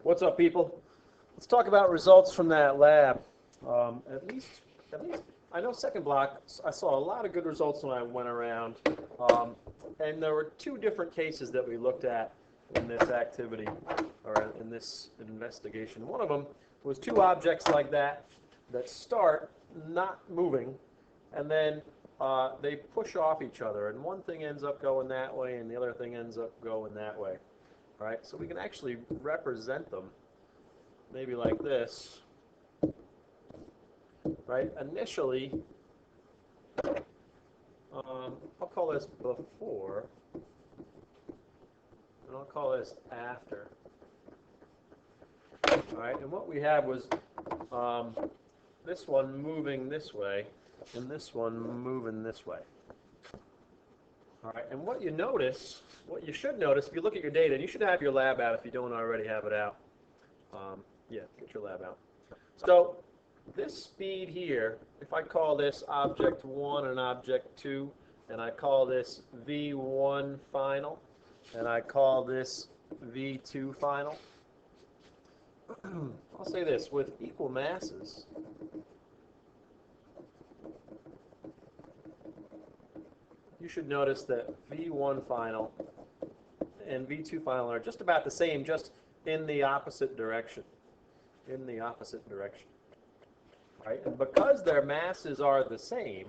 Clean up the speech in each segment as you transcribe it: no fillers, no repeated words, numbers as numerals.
What's up, people? Let's talk about results from that lab. At least, I know second block, I saw a lot of good results when I went around. And there were two different cases that we looked at in this activity, or in this investigation. One of them was two objects like that start not moving, and then they push off each other, and one thing ends up going that way, and the other thing ends up going that way. All right, so we can actually represent them maybe like this, right? Initially, I'll call this before, and I'll call this after. All right, and what we had was this one moving this way, and this one moving this way. All right, and what you should notice, if you look at your data, and you should have your lab out if you don't already have it out. Yeah, get your lab out. So this speed here, if I call this object 1 and object 2, and I call this V1 final, and I call this V2 final, I'll say this, with equal masses, you should notice that V1 final and V2 final are just about the same, just in the opposite direction. In the opposite direction. Right? And because their masses are the same,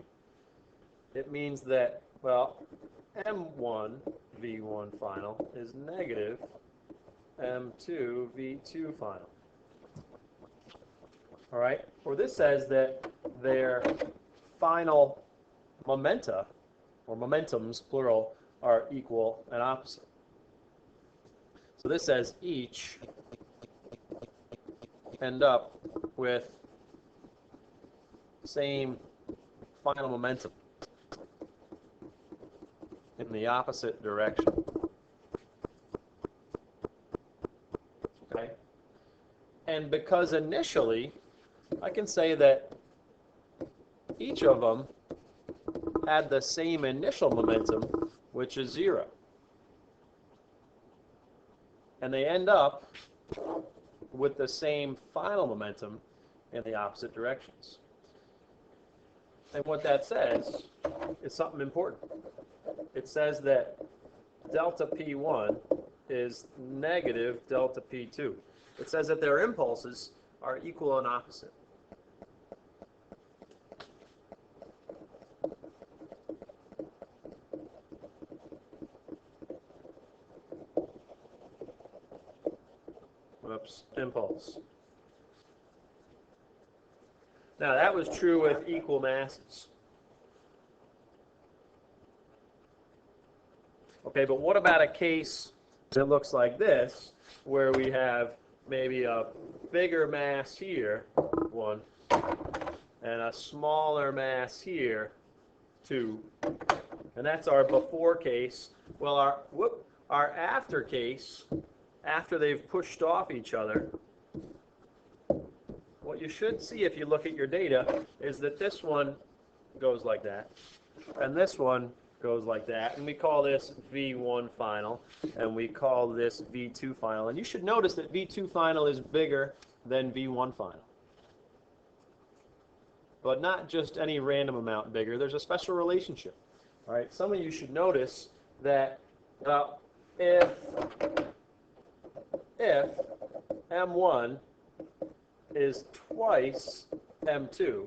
it means that, well, M1 V1 final is negative M2 V2 final. All right? Or this says that their final momenta, or momentums, plural, are equal and opposite. So this says each end up with same final momentum in the opposite direction. Okay? And because initially, I can say that each of them had the same initial momentum, which is 0. And they end up with the same final momentum in the opposite directions. And what that says is something important. It says that delta P1 is negative delta P2. It says that their impulses are equal and opposite. Whoops, impulse. Now that was true with equal masses. Okay, but what about a case that looks like this, where we have maybe a bigger mass here, 1, and a smaller mass here, 2, and that's our before case. Well, our after case, after they've pushed off each other, what you should see if you look at your data is that this one goes like that, and this one goes like that, and we call this V1 final, and we call this V2 final. And you should notice that V2 final is bigger than V1 final. But not just any random amount bigger. There's a special relationship. All right, some of you should notice that if M1 is twice M2,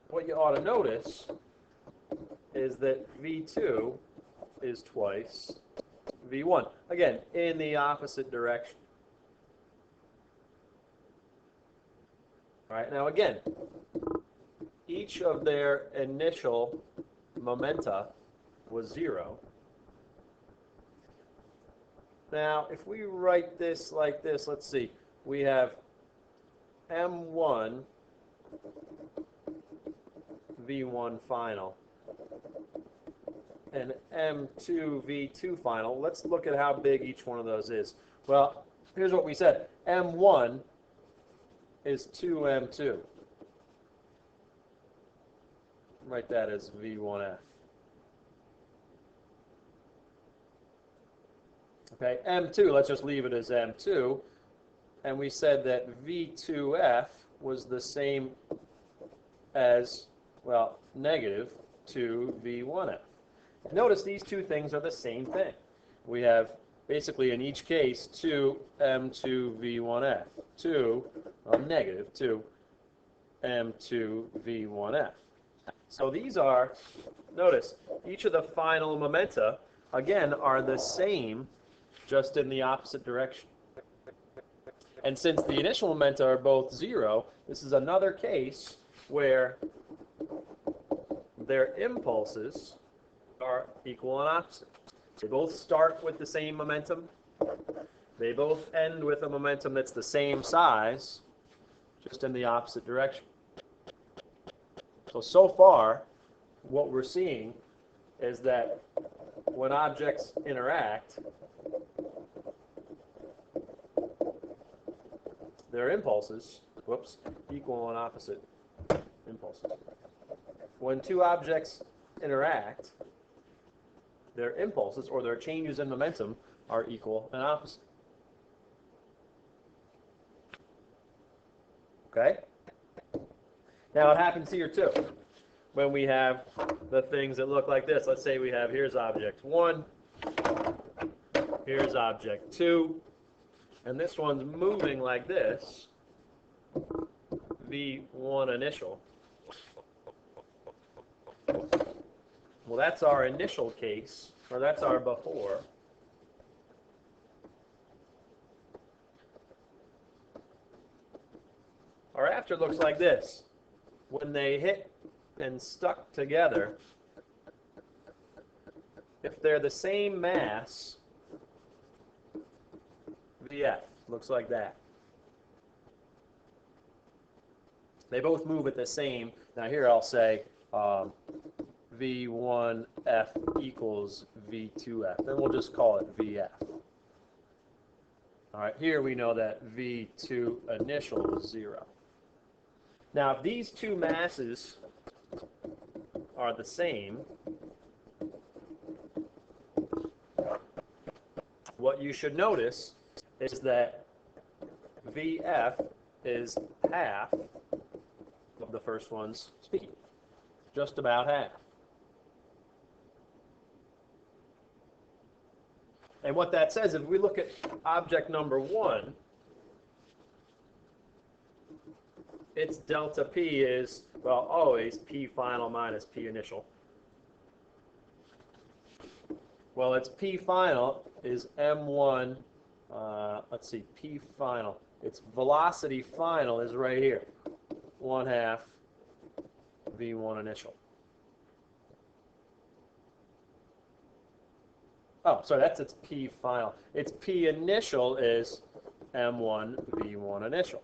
what you ought to notice is that V2 is twice V1. Again, in the opposite direction. All right, now again, each of their initial momenta was 0. Now, if we write this like this, let's see. We have M1 V1 final and M2 V2 final. Let's look at how big each one of those is. Well, here's what we said. M1 is 2M2. Write that as V1F. Okay, M2, let's just leave it as M2. And we said that V2F was the same as, well, negative 2V1F. Notice these two things are the same thing. We have basically in each case 2M2V1F, 2 negative 2M2V1F. So these are, notice, each of the final momenta, again, are the same, just in the opposite direction. And since the initial momenta are both 0, this is another case where their impulses are equal and opposite. They both start with the same momentum. They both end with a momentum that's the same size, just in the opposite direction. So far, what we're seeing is that when objects interact, their impulses, equal and opposite impulses. When two objects interact, their impulses, or their changes in momentum, are equal and opposite. Okay? Now it happens here too. When we have the things that look like this, let's say we have, here's object 1, here's object 2, and this one's moving like this, V1 initial. Well, that's our initial case, or that's our before. Our after looks like this. When they hit and stuck together, if they're the same mass, VF looks like that. They both move at the same. Now here I'll say V1F equals V2F. Then we'll just call it VF. All right, here we know that V2 initial is 0. Now, if these two masses are the same, what you should notice is that VF is half of the first one's speed, just about half. And what that says, if we look at object number 1, its delta P is, well, always P final minus P initial. Well, its P final is M1, let's see, P final. Its velocity final is right here, 1/2 V1 initial. Oh, sorry, that's its P final. Its P initial is M1 V1 initial.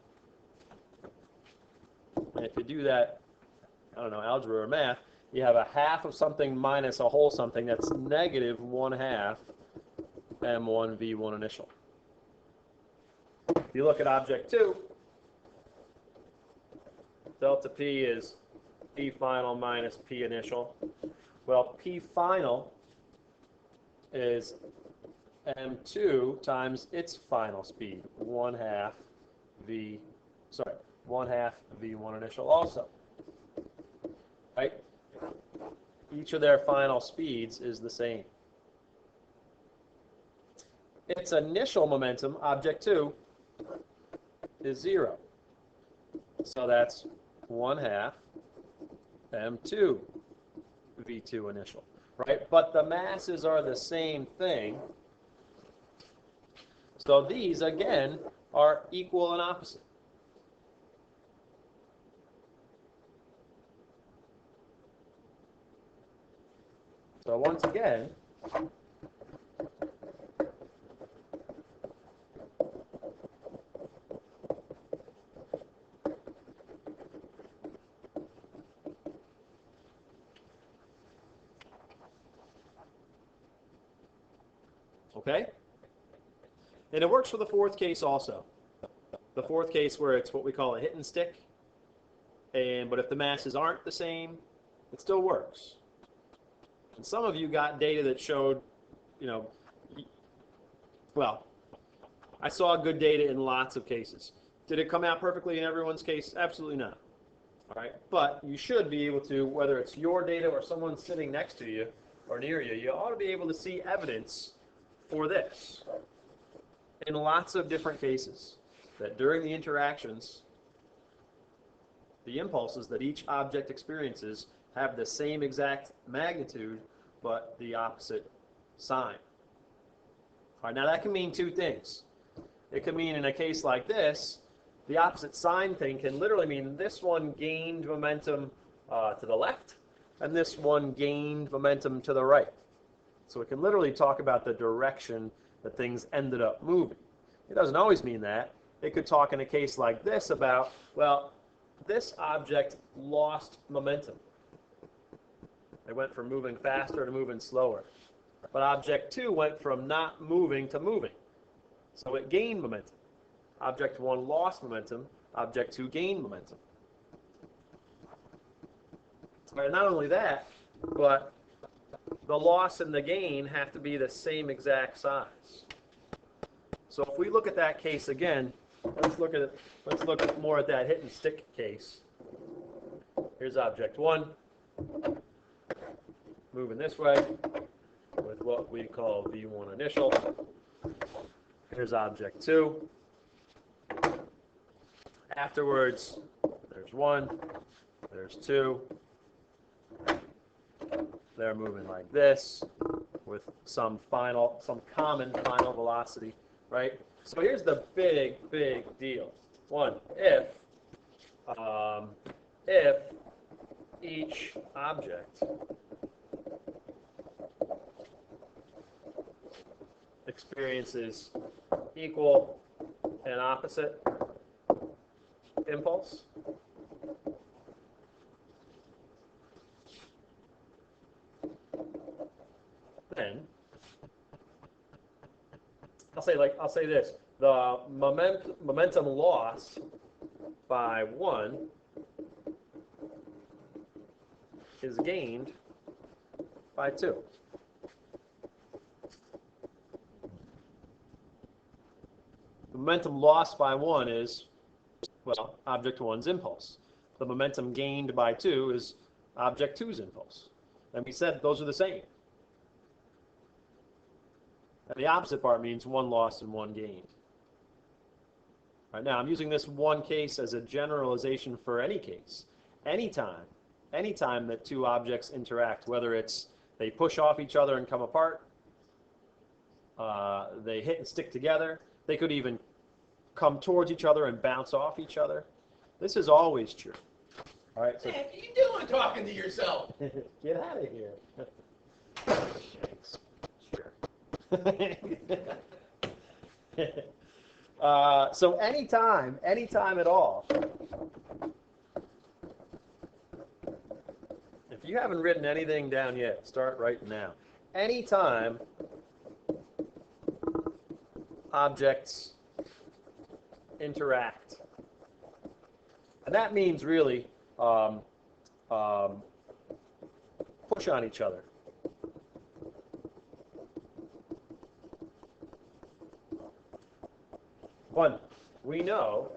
And if you do that, I don't know, algebra or math, you have a half of something minus a whole something. That's negative 1/2 M1 V1 initial. If you look at object 2, delta P is P final minus P initial. Well, P final is M2 times its final speed, 1/2 V1 initial also. Right? Each of their final speeds is the same. Its initial momentum, object 2, is 0. So that's 1/2 M2 V2 initial. Right? But the masses are the same thing. So these, again, are equal and opposite. So once again, okay? And it works for the fourth case also. The fourth case where it's what we call a hit and stick. But if the masses aren't the same, it still works. And some of you got data that showed, you know, Well, I saw good data in lots of cases. Did it come out perfectly in everyone's case? Absolutely not. All right, but you should be able to, whether it's your data or someone sitting next to you or near you, you ought to be able to see evidence for this in lots of different cases, that during the interactions, the impulses that each object experiences have the same exact magnitude, but the opposite sign. All right, now that can mean two things. It can mean in a case like this, the opposite sign thing can literally mean this one gained momentum to the left, and this one gained momentum to the right. So it can literally talk about the direction that things ended up moving. It doesn't always mean that. It could talk in a case like this about, well, this object lost momentum. It went from moving faster to moving slower. But object 2 went from not moving to moving. So it gained momentum. Object 1 lost momentum. Object 2 gained momentum. And not only that, but the loss and the gain have to be the same exact size. So if we look at that case again, let's look more at that hit and stick case. Here's object 1, moving this way with what we call V1 initial. Here's object 2. Afterwards, there's 1, there's 2. They're moving like this with some common final velocity, right? So here's the big deal. One, if each object experiences equal and opposite impulse, then I'll say this: the momentum loss by 1 is gained by 2. The momentum lost by 1 is, well, object 1's impulse. The momentum gained by 2 is object 2's impulse. And we said those are the same. And the opposite part means 1 lost and 1 gained. All right, now, I'm using this one case as a generalization for any case. Anytime that two objects interact, whether it's they push off each other and come apart, they hit and stick together, they could even come towards each other and bounce off each other. This is always true. All right. So, man, what are you doing talking to yourself? Get out of here. Thanks. Sure. So anytime at all, if you haven't written anything down yet, start writing now. Anytime objects interact, and that means really push on each other. One, we know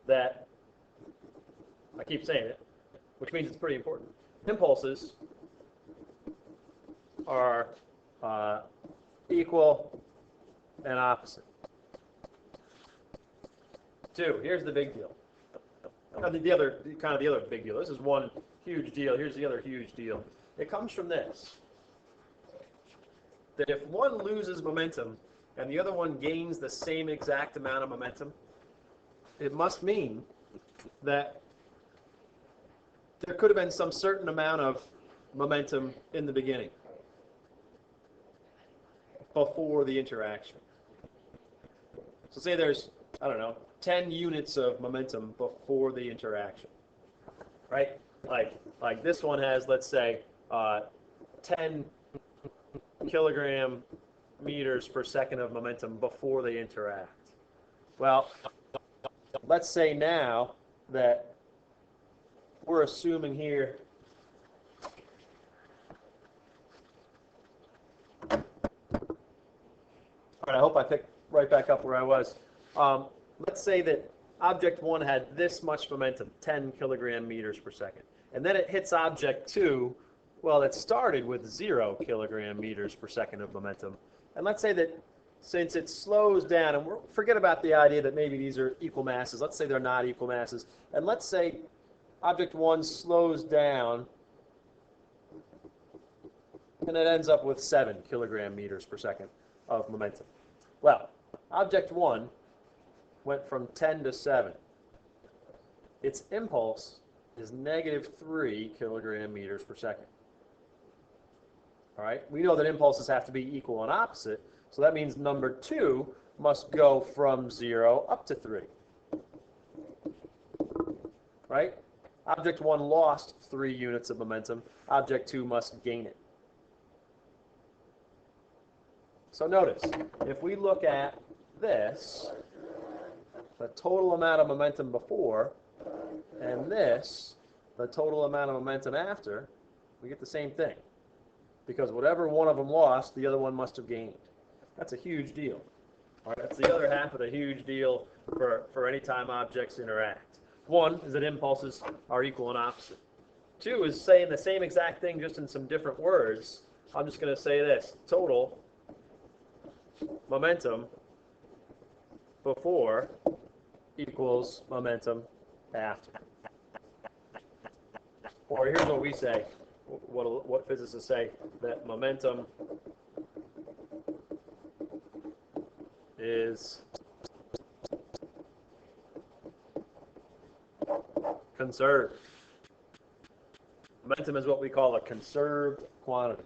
that, I keep saying it, which means it's pretty important. Impulses are equal and opposite. 2, here's the big deal. The other big deal. This is one huge deal. Here's the other huge deal. It comes from this: that if one loses momentum and the other one gains the same exact amount of momentum, it must mean that there could have been some certain amount of momentum in the beginning, before the interaction. So say there's, I don't know, 10 units of momentum before the interaction, right? Like this one has, let's say, 10 kilogram meters per second of momentum before they interact. Well, let's say now that we're assuming here all right, I hope I picked right back up where I was. Let's say that object 1 had this much momentum, 10 kilogram meters per second. And then it hits object 2. Well, it started with 0 kilogram meters per second of momentum. And let's say that since it slows down, and forget about the idea that maybe these are equal masses. Let's say they're not equal masses. And let's say object 1 slows down, and it ends up with 7 kilogram meters per second of momentum. Well, object 1 went from 10 to 7. Its impulse is -3 kilogram meters per second. All right, we know that impulses have to be equal and opposite, so that means number 2 must go from 0 up to 3. Right? Object 1 lost 3 units of momentum. Object 2 must gain it. So notice, if we look at this, the total amount of momentum before, and this, the total amount of momentum after, we get the same thing. Because whatever one of them lost, the other one must have gained. That's a huge deal. All right, that's the other half of the huge deal for any time objects interact. 1 is that impulses are equal and opposite. 2 is saying the same exact thing just in some different words. I'm just going to say this. Total momentum before equals momentum after. Or here's what we say, what physicists say, that momentum is conserved. Momentum is what we call a conserved quantity.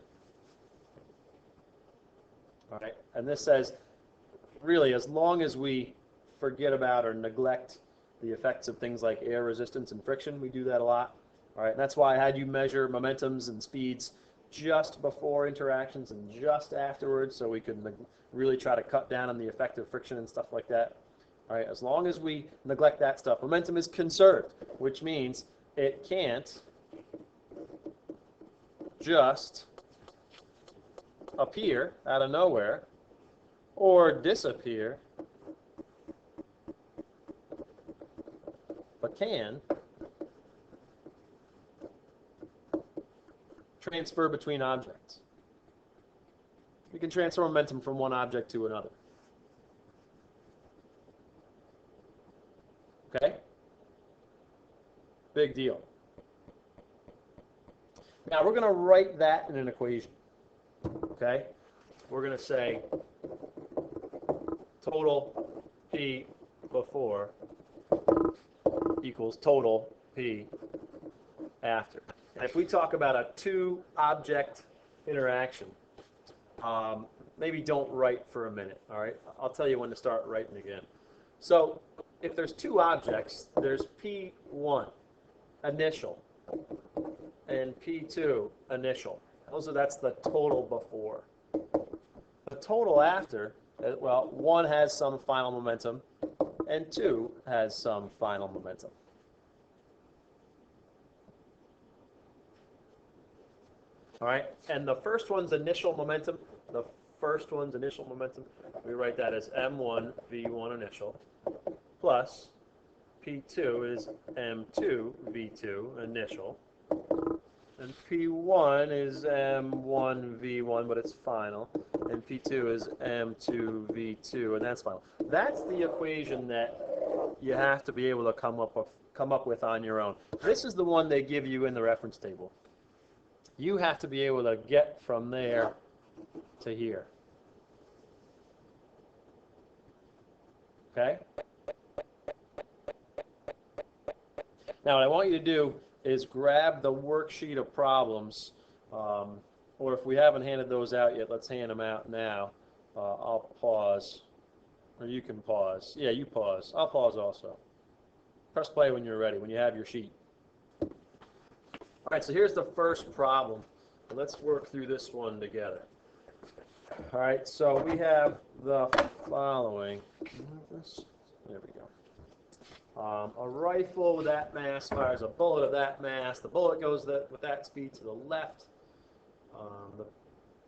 All right, and this says, really, as long as we forget about or neglect the effects of things like air resistance and friction, we do that a lot. All right, and that's why I had you measure momentums and speeds just before interactions and just afterwards, so we could really try to cut down on the effect of friction and stuff like that. All right, as long as we neglect that stuff, momentum is conserved, which means it can't just appear out of nowhere or disappear, but can transfer between objects. We can transfer momentum from one object to another. Okay? Big deal. Now we're going to write that in an equation. Okay? We're going to say total P before equals total P after. And if we talk about a two-object interaction, maybe don't write for a minute, all right? I'll tell you when to start writing again. So if there's two objects, there's P1, initial, and P2, initial. That's the total before. The total after, well, 1 has some final momentum, and 2 has some final momentum. All right, and the first one's initial momentum, we write that as M1 V1 initial, plus P2 is M2 V2 initial, and P1 is M1 V1, but it's final, and P2 is M2 V2, and that's final. That's the equation that you have to be able to come up with on your own. This is the one they give you in the reference table. You have to be able to get from there to here. Okay? Now what I want you to do is grab the worksheet of problems, or if we haven't handed those out yet, let's hand them out now. I'll pause, or you can pause. Yeah, you pause. I'll pause also. Press play when you're ready, when you have your sheet. All right, so here's the first problem. Let's work through this one together. All right, so we have the following. There we go. A rifle with that mass fires a bullet of that mass. The bullet goes with that speed to the left. The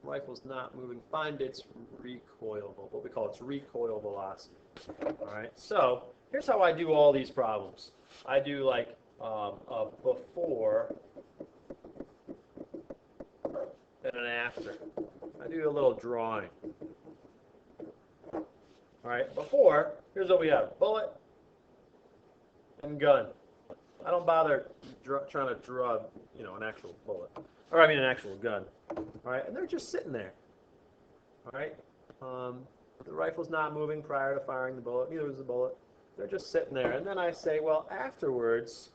rifle's not moving, find its recoilable, what we call its recoil velocity. All right, so here's how I do all these problems. I do like a before and an after. I do a little drawing. All right, before, here's what we have: bullet and gun. I don't bother trying to draw, an actual bullet, or I mean an actual gun. All right, and they're just sitting there. All right, the rifle's not moving prior to firing the bullet. Neither is the bullet. They're just sitting there, and then I say, well, afterwards,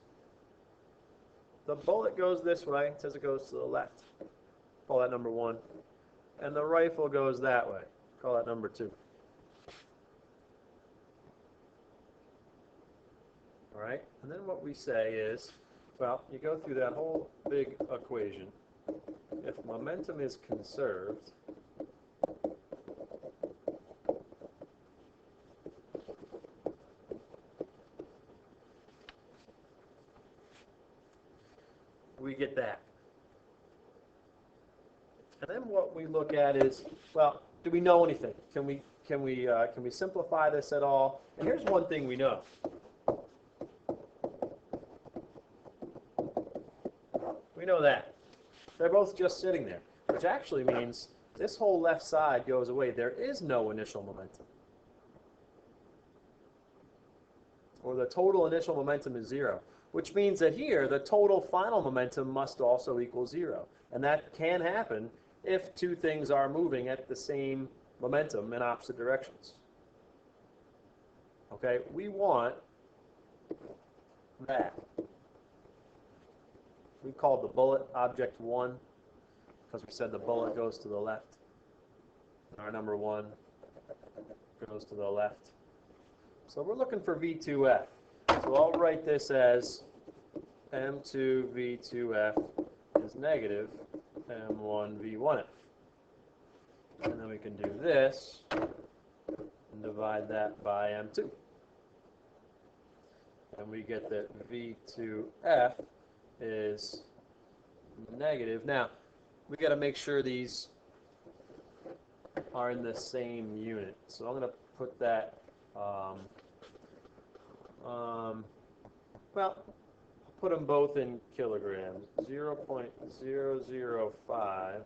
the bullet goes this way. It says it goes to the left. Call that number 1, and the rifle goes that way. Call that number 2. All right, and then what we say is, well, you go through that whole big equation. If momentum is conserved, we get that. And then what we look at is, well, do we know anything? Can we simplify this at all? And here's one thing we know. We know that. They're both just sitting there, which actually means this whole left side goes away. There is no initial momentum. Or the total initial momentum is 0, which means that here the total final momentum must also equal 0. And that can happen if two things are moving at the same momentum in opposite directions. Okay, we want that. We called the bullet object 1 because we said the bullet goes to the left. Our number 1 goes to the left. So we're looking for V2F. So I'll write this as M2 V2F is negative M1 V1F. And then we can do this and divide that by M2. And we get that V2F is negative. Now, we got to make sure these are in the same unit. So I'm going to put that, well, put them both in kilograms. 0.005,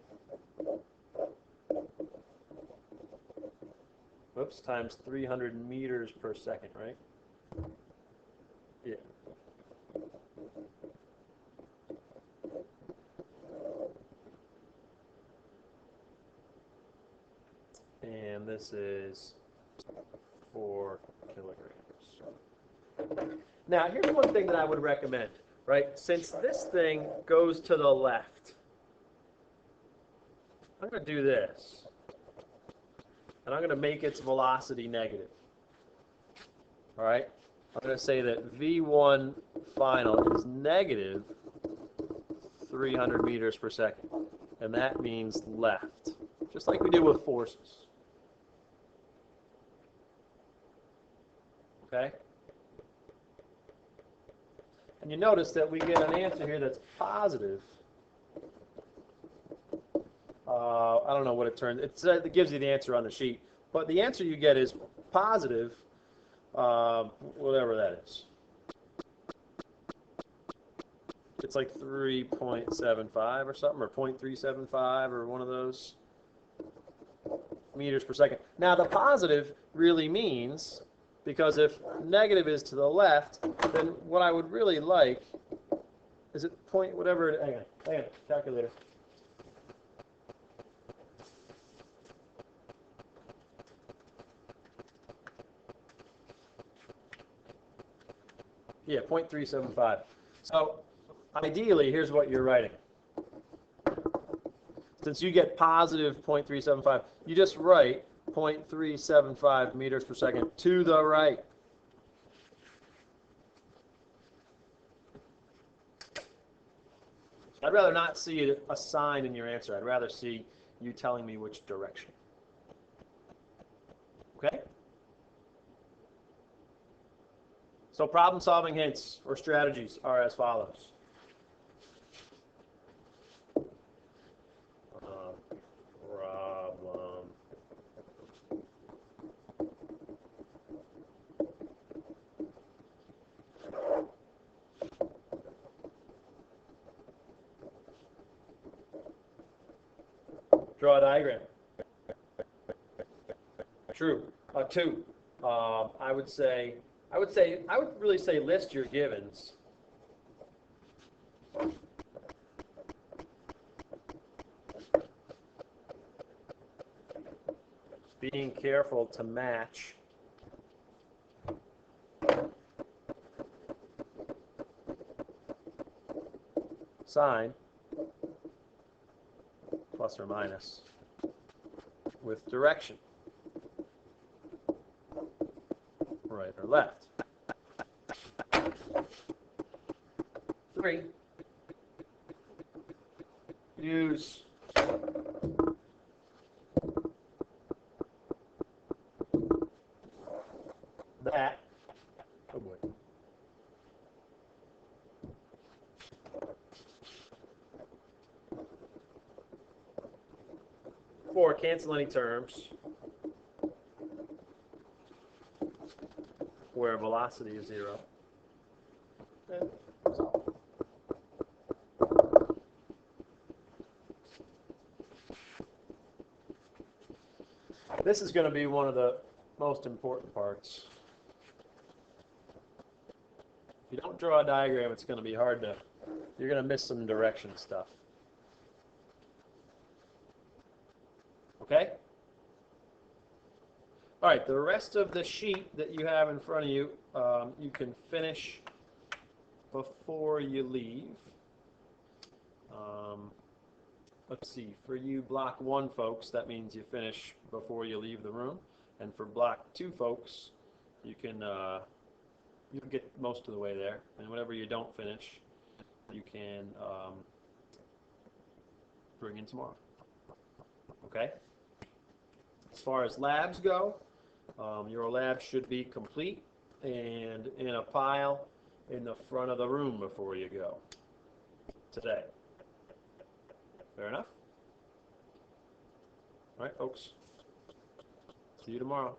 whoops, times 300 meters per second, right? Yeah. And this is 4 kilograms. Now, here's one thing that I would recommend, right? Since this thing goes to the left, I'm going to do this. And I'm going to make its velocity negative. All right? I'm going to say that V1 final is negative 300 meters per second. And that means left, just like we did with forces. Okay? And you notice that we get an answer here that's positive. I don't know what it turns. It gives you the answer on the sheet. But the answer you get is positive, whatever that is. It's like 3.75 or something, or 0.375 or one of those meters per second. Now, the positive really means, because if negative is to the left, then what I would really like is it point, whatever, hang on, calculator. Yeah, 0.375. So ideally, here's what you're writing. Since you get positive 0.375, you just write 0.375 meters per second to the right. I'd rather not see a sign in your answer. I'd rather see you telling me which direction. Okay? So problem-solving hints or strategies are as follows. Draw a diagram. True. Two. I would really say list your givens. Being careful to match sign, plus or minus, with direction, right or left. 3, use that. Oh boy. 4, cancel any terms where velocity is 0. And resolve. This is going to be one of the most important parts. If you don't draw a diagram, it's going to be hard to, you're going to miss some direction stuff. Okay? All right, the rest of the sheet that you have in front of you, you can finish before you leave. Let's see, for you block 1 folks, that means you finish before you leave the room. And for block 2 folks, you can get most of the way there. And whatever you don't finish, you can bring in tomorrow. Okay? As far as labs go, your lab should be complete and in a pile in the front of the room before you go today. Fair enough? All right, folks. See you tomorrow.